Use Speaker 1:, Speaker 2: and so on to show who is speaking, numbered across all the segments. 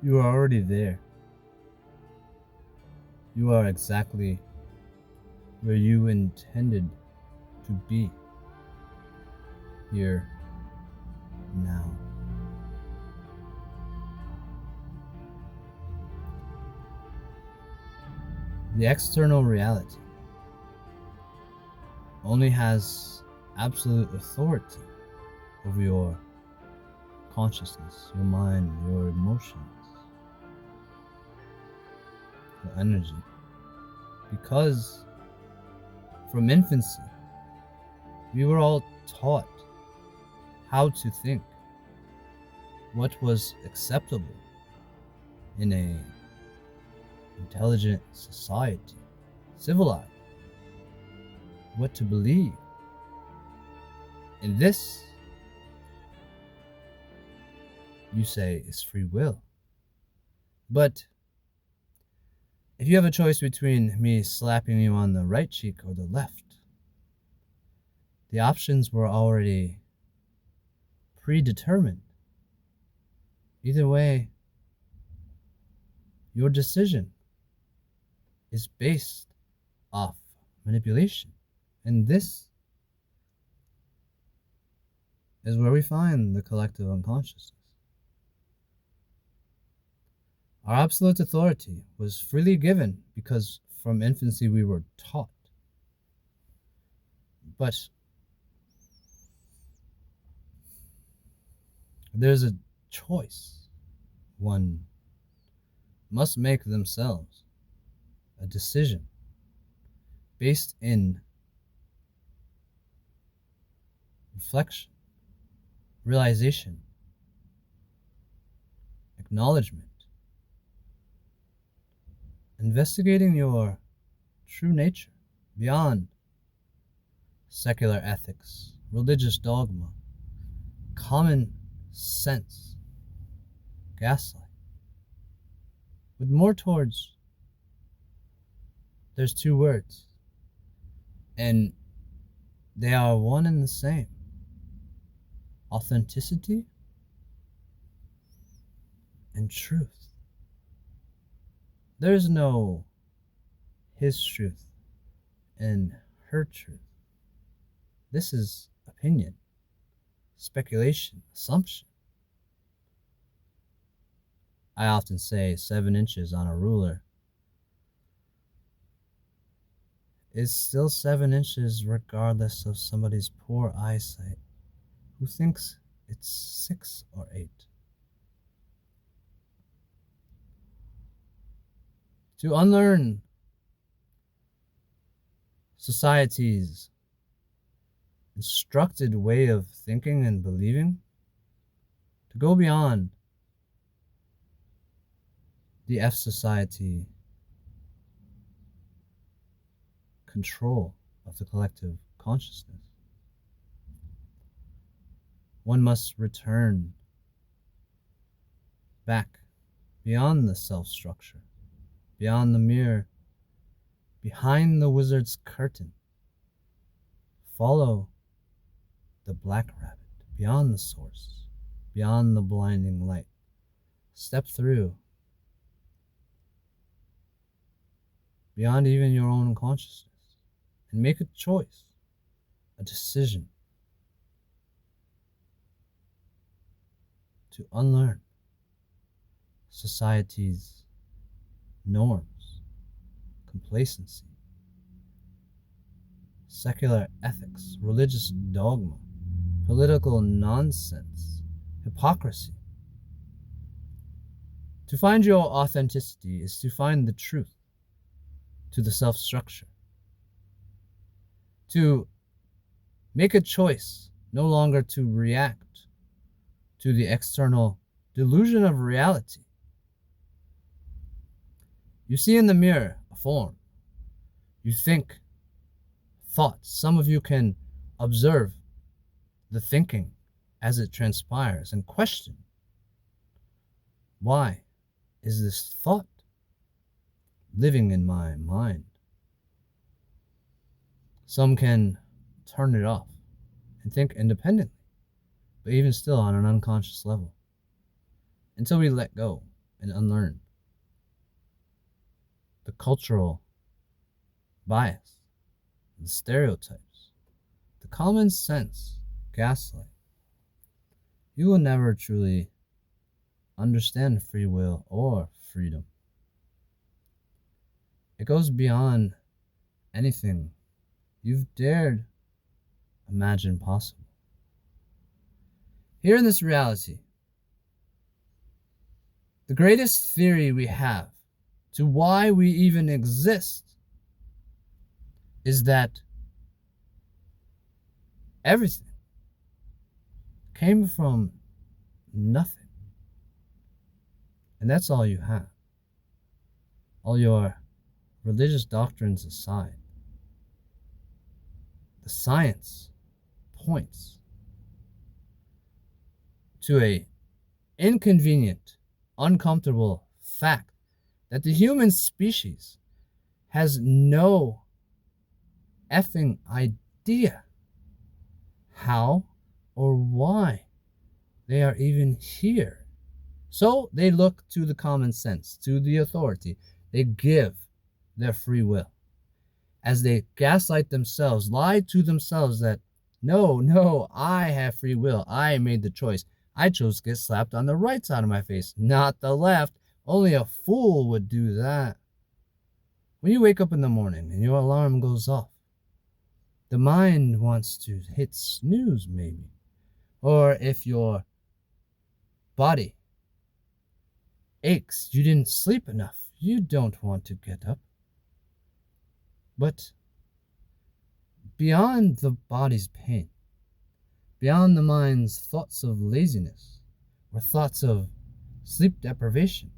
Speaker 1: You are already there. You are exactly where you intended to be, here, now. The external reality only has absolute authority over your consciousness, your mind, your emotions, your energy. Because from infancy, we were all taught how to think, what was acceptable in a intelligent society, civilized, what to believe. And this, you say, is free will. But if you have a choice between me slapping you on the right cheek or the left, the options were already predetermined. Either way, your decision is based off manipulation. And this is where we find the collective unconsciousness. Our absolute authority was freely given because from infancy we were taught. But there's a choice one must make themselves, a decision based in reflection, realization, acknowledgement, investigating your true nature beyond secular ethics, religious dogma, common sense, gaslight, but more towards there's two words, and they are one and the same: authenticity and truth. There's no his truth and her truth. This is opinion, speculation, assumption. I often say 7 inches on a ruler is still 7 inches regardless of somebody's poor eyesight who thinks it's 6 or 8. To unlearn society's instructed way of thinking and believing, to go beyond the F society control of the collective consciousness, one must return back beyond the self structure, beyond the mirror, behind the wizard's curtain. Follow the black rabbit beyond the source, beyond the blinding light. Step through beyond even your own consciousness and make a choice, a decision to unlearn society's norms, complacency, secular ethics, religious dogma, political nonsense, hypocrisy. To find your authenticity is to find the truth to the self structure. To make a choice no longer to react to the external delusion of reality. You see in the mirror a form. You think thoughts. Some of you can observe the thinking as it transpires and question, why is this thought living in my mind? Some can turn it off and think independently, but even still on an unconscious level, until we let go and unlearn the cultural bias, the stereotypes, the common sense gaslight, you will never truly understand free will or freedom. It goes beyond anything you've dared imagine possible. Here in this reality, the greatest theory we have to why we even exist is that everything came from nothing. And that's all you have. All your religious doctrines aside, the science points to a inconvenient, uncomfortable fact that the human species has no effing idea how or why they are even here. So they look to the common sense, to the authority. They give their free will as they gaslight themselves, lie to themselves that no, I have free will. I made the choice. I chose to get slapped on the right side of my face, not the left. Only a fool would do that. When you wake up in the morning and your alarm goes off, the mind wants to hit snooze maybe. Or if your body aches, you didn't sleep enough, you don't want to get up. But beyond the body's pain, beyond the mind's thoughts of laziness or thoughts of sleep deprivation,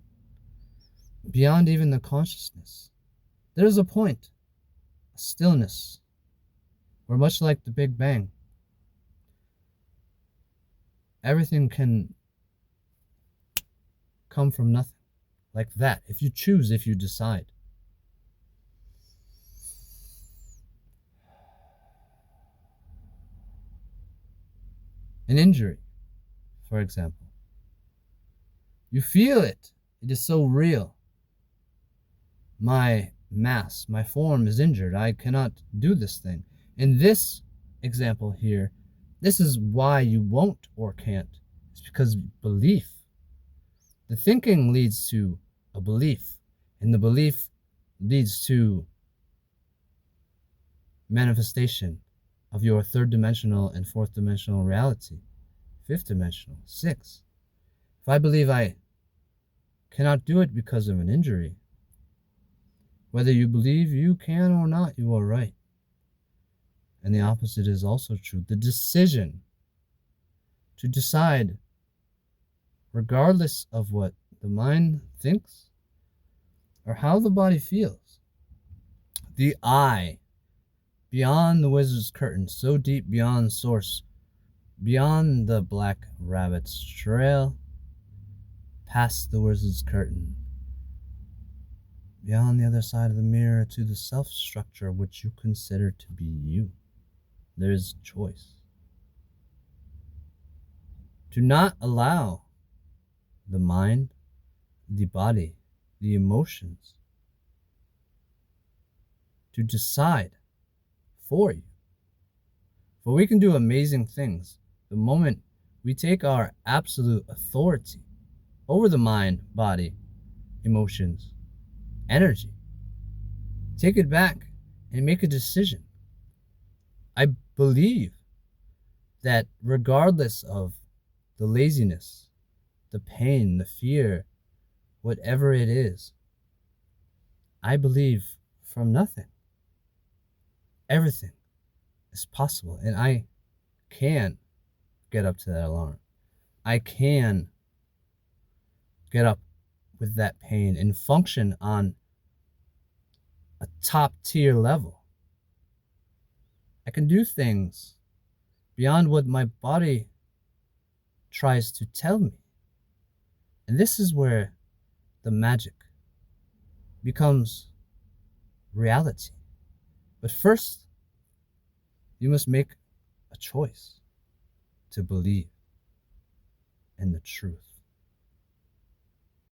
Speaker 1: beyond even the consciousness, there is a point, a stillness, where much like the Big Bang, everything can come from nothing. Like that, if you choose, if you decide. An injury, for example. You feel it. It is so real. My mass, my form is injured. I cannot do this thing. In this example here, this is why you won't or can't. It's because belief. The thinking leads to a belief, and the belief leads to manifestation of your third dimensional and fourth dimensional reality, fifth dimensional, sixth. If I believe I cannot do it because of an injury, whether you believe you can or not, you are right. And the opposite is also true. The decision to decide, regardless of what the mind thinks or how the body feels, the I, beyond the wizard's curtain, so deep beyond source, beyond the black rabbit's trail, past the wizard's curtain, beyond the other side of the mirror to the self-structure which you consider to be you. There is choice. Do not allow the mind, the body, the emotions to decide for you. For we can do amazing things the moment we take our absolute authority over the mind, body, emotions, energy. Take it back and make a decision. I believe that regardless of the laziness, the pain, the fear, whatever it is, I believe from nothing, everything is possible. And I can get up to that alarm. I can get up with that pain and function on a top tier level. I can do things beyond what my body tries to tell me. And this is where the magic becomes reality. But first, you must make a choice to believe in the truth.